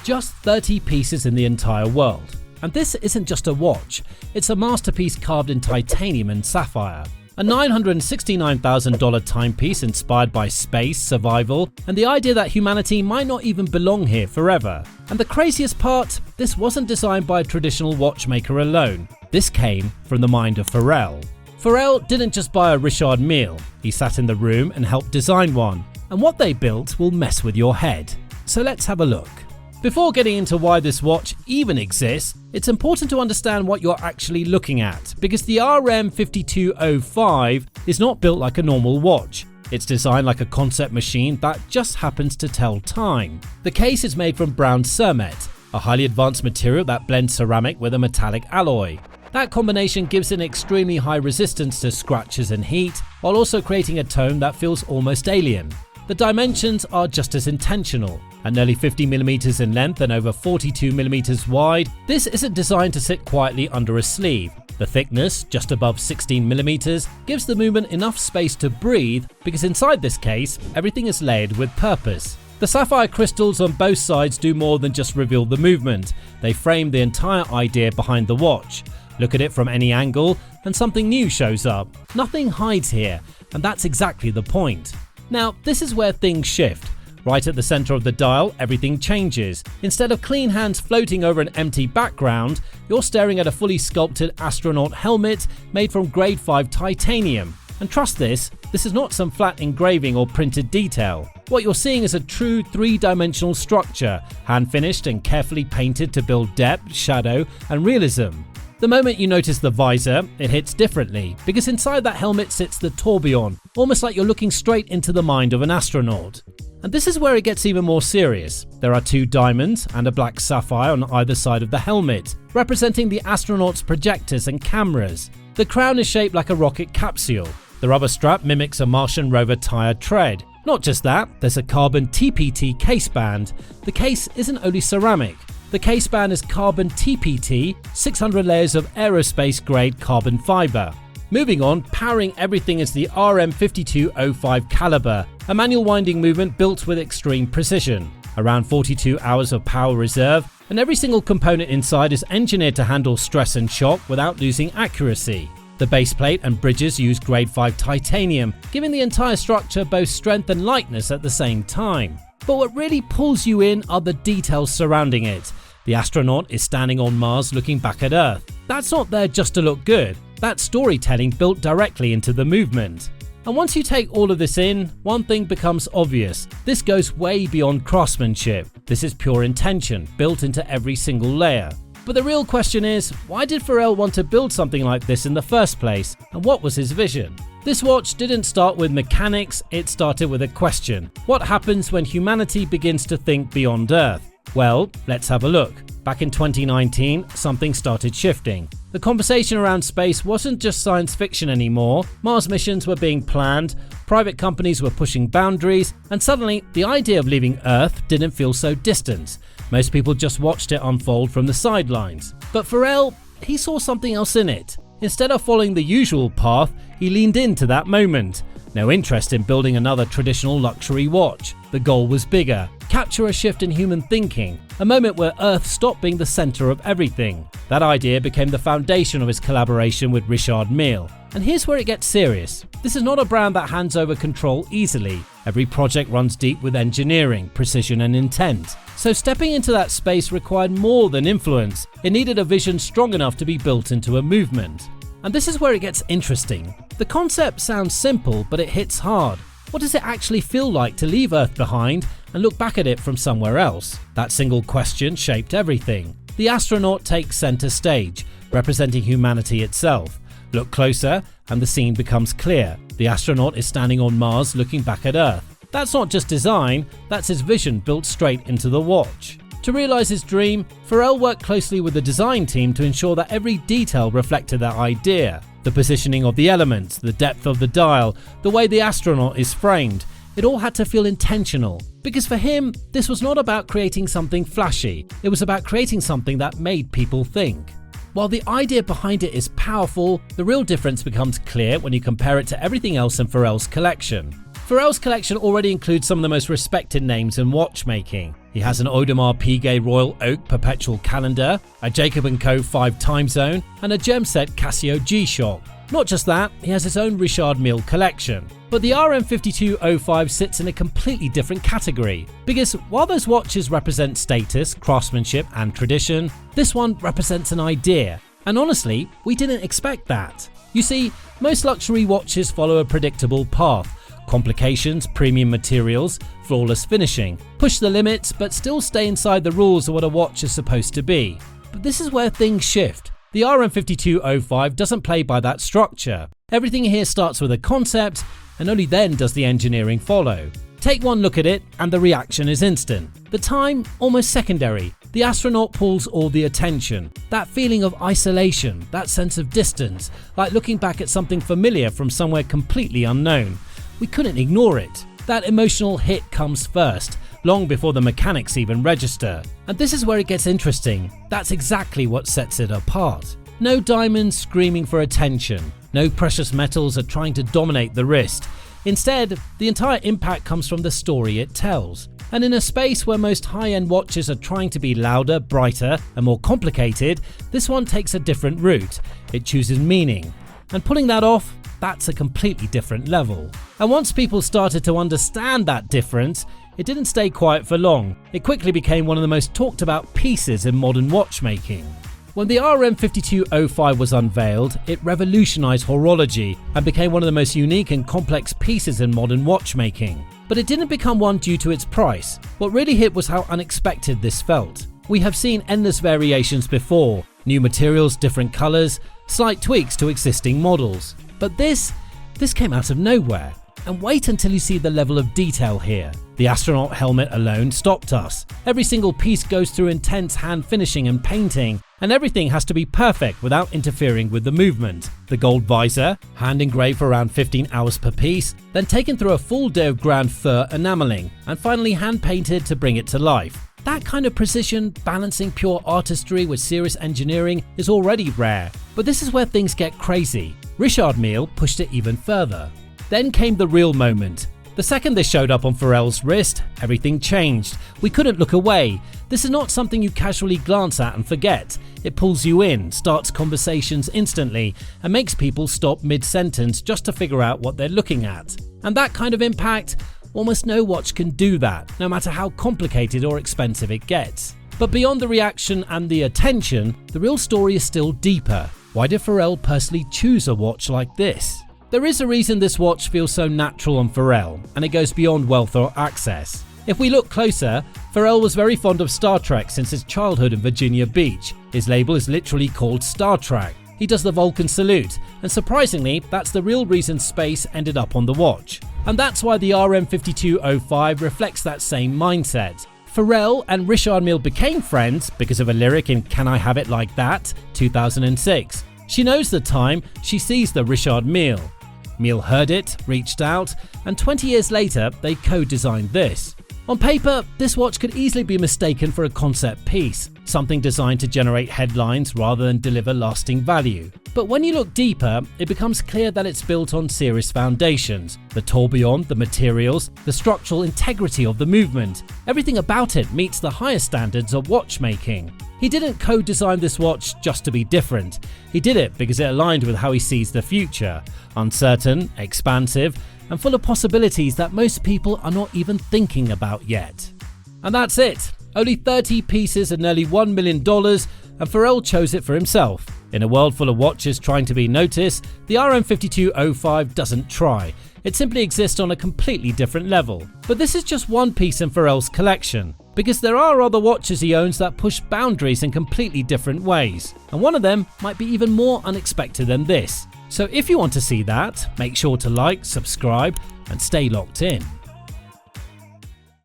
just 30 pieces in the entire world. And this isn't just a watch, it's a masterpiece carved in titanium and sapphire. A $969,000 timepiece inspired by space, survival, and the idea that humanity might not even belong here forever. And the craziest part, this wasn't designed by a traditional watchmaker alone. This came from the mind of Pharrell. Pharrell didn't just buy a Richard Mille, he sat in the room and helped design one. And what they built will mess with your head. So let's have a look. Before getting into why this watch even exists, it's important to understand what you're actually looking at, because the RM5205 is not built like a normal watch. It's designed like a concept machine that just happens to tell time. The case is made from brown Cermet, a highly advanced material that blends ceramic with a metallic alloy. That combination gives an extremely high resistance to scratches and heat, while also creating a tone that feels almost alien. The dimensions are just as intentional. At nearly 50mm in length and over 42mm wide, this isn't designed to sit quietly under a sleeve. The thickness, just above 16mm, gives the movement enough space to breathe because inside this case, everything is layered with purpose. The sapphire crystals on both sides do more than just reveal the movement. They frame the entire idea behind the watch. Look at it from any angle and something new shows up. Nothing hides here, and that's exactly the point. Now, this is where things shift. Right at the center of the dial, everything changes. Instead of clean hands floating over an empty background, you're staring at a fully sculpted astronaut helmet made from grade 5 titanium. And trust this is not some flat engraving or printed detail. What you're seeing is a true three-dimensional structure, hand-finished and carefully painted to build depth, shadow, and realism. The moment you notice the visor, it hits differently, because inside that helmet sits the tourbillon, almost like you're looking straight into the mind of an astronaut. And this is where it gets even more serious. There are two diamonds and a black sapphire on either side of the helmet, representing the astronaut's projectors and cameras. The crown is shaped like a rocket capsule. The rubber strap mimics a Martian rover tire tread. Not just that, there's a carbon TPT caseband. The case isn't only ceramic. The caseband is carbon TPT, 600 layers of aerospace-grade carbon fiber. Moving on, powering everything is the RM5205 caliber, a manual winding movement built with extreme precision. Around 42 hours of power reserve, and every single component inside is engineered to handle stress and shock without losing accuracy. The base plate and bridges use grade 5 titanium, giving the entire structure both strength and lightness at the same time. But what really pulls you in are the details surrounding it. The astronaut is standing on Mars looking back at Earth. That's not there just to look good. That's storytelling built directly into the movement. And once you take all of this in, one thing becomes obvious. This goes way beyond craftsmanship. This is pure intention, built into every single layer. But the real question is, why did Pharrell want to build something like this in the first place? And what was his vision? This watch didn't start with mechanics, it started with a question. What happens when humanity begins to think beyond Earth? Well, let's have a look. Back in 2019, something started shifting. The conversation around space wasn't just science fiction anymore. Mars missions were being planned, private companies were pushing boundaries, and suddenly the idea of leaving Earth didn't feel so distant. Most people just watched it unfold from the sidelines. But Pharrell, he saw something else in it. Instead of following the usual path, he leaned into that moment. No interest in building another traditional luxury watch. The goal was bigger. Capture a shift in human thinking, a moment where Earth stopped being the center of everything. That idea became the foundation of his collaboration with Richard Mille. And here's where it gets serious. This is not a brand that hands over control easily. Every project runs deep with engineering, precision and intent. So stepping into that space required more than influence. It needed a vision strong enough to be built into a movement. And this is where it gets interesting. The concept sounds simple, but it hits hard. What does it actually feel like to leave Earth behind and look back at it from somewhere else? That single question shaped everything. The astronaut takes center stage, representing humanity itself. Look closer and the scene becomes clear. The astronaut is standing on Mars looking back at Earth. That's not just design, that's his vision built straight into the watch. To realize his dream, Pharrell worked closely with the design team to ensure that every detail reflected that idea. The positioning of the elements, the depth of the dial, the way the astronaut is framed, it all had to feel intentional. Because for him, this was not about creating something flashy, it was about creating something that made people think. While the idea behind it is powerful, the real difference becomes clear when you compare it to everything else in Pharrell's collection. Pharrell's collection already includes some of the most respected names in watchmaking. He has an Audemars Piguet Royal Oak Perpetual Calendar, a Jacob & Co. 5 Time Zone, and a Gemset Casio G-Shock. Not just that, he has his own Richard Mille collection. But the RM5205 sits in a completely different category, because while those watches represent status, craftsmanship and tradition, this one represents an idea. And honestly, we didn't expect that. You see, most luxury watches follow a predictable path. Complications, premium materials, flawless finishing. Push the limits, but still stay inside the rules of what a watch is supposed to be. But this is where things shift. The RM5205 doesn't play by that structure. Everything here starts with a concept, and only then does the engineering follow. Take one look at it, and the reaction is instant. The time, almost secondary. The Astronaut pulls all the attention. That feeling of isolation, that sense of distance, like looking back at something familiar from somewhere completely unknown. We couldn't ignore it. That emotional hit comes first, long before the mechanics even register. And this is where it gets interesting. That's exactly what sets it apart. No diamonds screaming for attention. No precious metals are trying to dominate the wrist. Instead, the entire impact comes from the story it tells. And in a space where most high-end watches are trying to be louder, brighter, and more complicated, this one takes a different route. It chooses meaning. And pulling that off, that's a completely different level. And once people started to understand that difference, it didn't stay quiet for long. It quickly became one of the most talked about pieces in modern watchmaking. When the RM5205 was unveiled, it revolutionized horology and became one of the most unique and complex pieces in modern watchmaking. But it didn't become one due to its price. What really hit was how unexpected this felt. We have seen endless variations before, new materials, different colors, slight tweaks to existing models. But this came out of nowhere. And wait until you see the level of detail here. The astronaut helmet alone stopped us. Every single piece goes through intense hand finishing and painting, and everything has to be perfect without interfering with the movement. The gold visor, hand engraved for around 15 hours per piece, then taken through a full day of grand fur enameling, and finally hand painted to bring it to life. That kind of precision, balancing pure artistry with serious engineering, is already rare. But this is where things get crazy. Richard Mille pushed it even further. Then came the real moment. The second this showed up on Pharrell's wrist, everything changed. We couldn't look away. This is not something you casually glance at and forget. It pulls you in, starts conversations instantly, and makes people stop mid-sentence just to figure out what they're looking at. And that kind of impact, almost no watch can do that, no matter how complicated or expensive it gets. But beyond the reaction and the attention, the real story is still deeper. Why did Pharrell personally choose a watch like this? There is a reason this watch feels so natural on Pharrell, and it goes beyond wealth or access. If we look closer, Pharrell was very fond of Star Trek since his childhood in Virginia Beach. His label is literally called Star Trek. He does the Vulcan salute, and surprisingly, that's the real reason space ended up on the watch. And that's why the RM5205 reflects that same mindset. Pharrell and Richard Mille became friends because of a lyric in Can I Have It Like That, 2006. She knows the time, she sees the Richard Mille. Mille heard it, reached out, and 20 years later, they co-designed this. On paper, this watch could easily be mistaken for a concept piece, something designed to generate headlines rather than deliver lasting value. But when you look deeper, it becomes clear that it's built on serious foundations. The tourbillon, the materials, the structural integrity of the movement. Everything about it meets the highest standards of watchmaking. He didn't co-design this watch just to be different. He did it because it aligned with how he sees the future. Uncertain, expansive, and full of possibilities that most people are not even thinking about yet. And that's it. Only 30 pieces and nearly $1 million, and Pharrell chose it for himself. In a world full of watches trying to be noticed, the RM5205 doesn't try. It simply exists on a completely different level. But this is just one piece in Pharrell's collection, because there are other watches he owns that push boundaries in completely different ways. And one of them might be even more unexpected than this. So if you want to see that, make sure to like, subscribe, and stay locked in.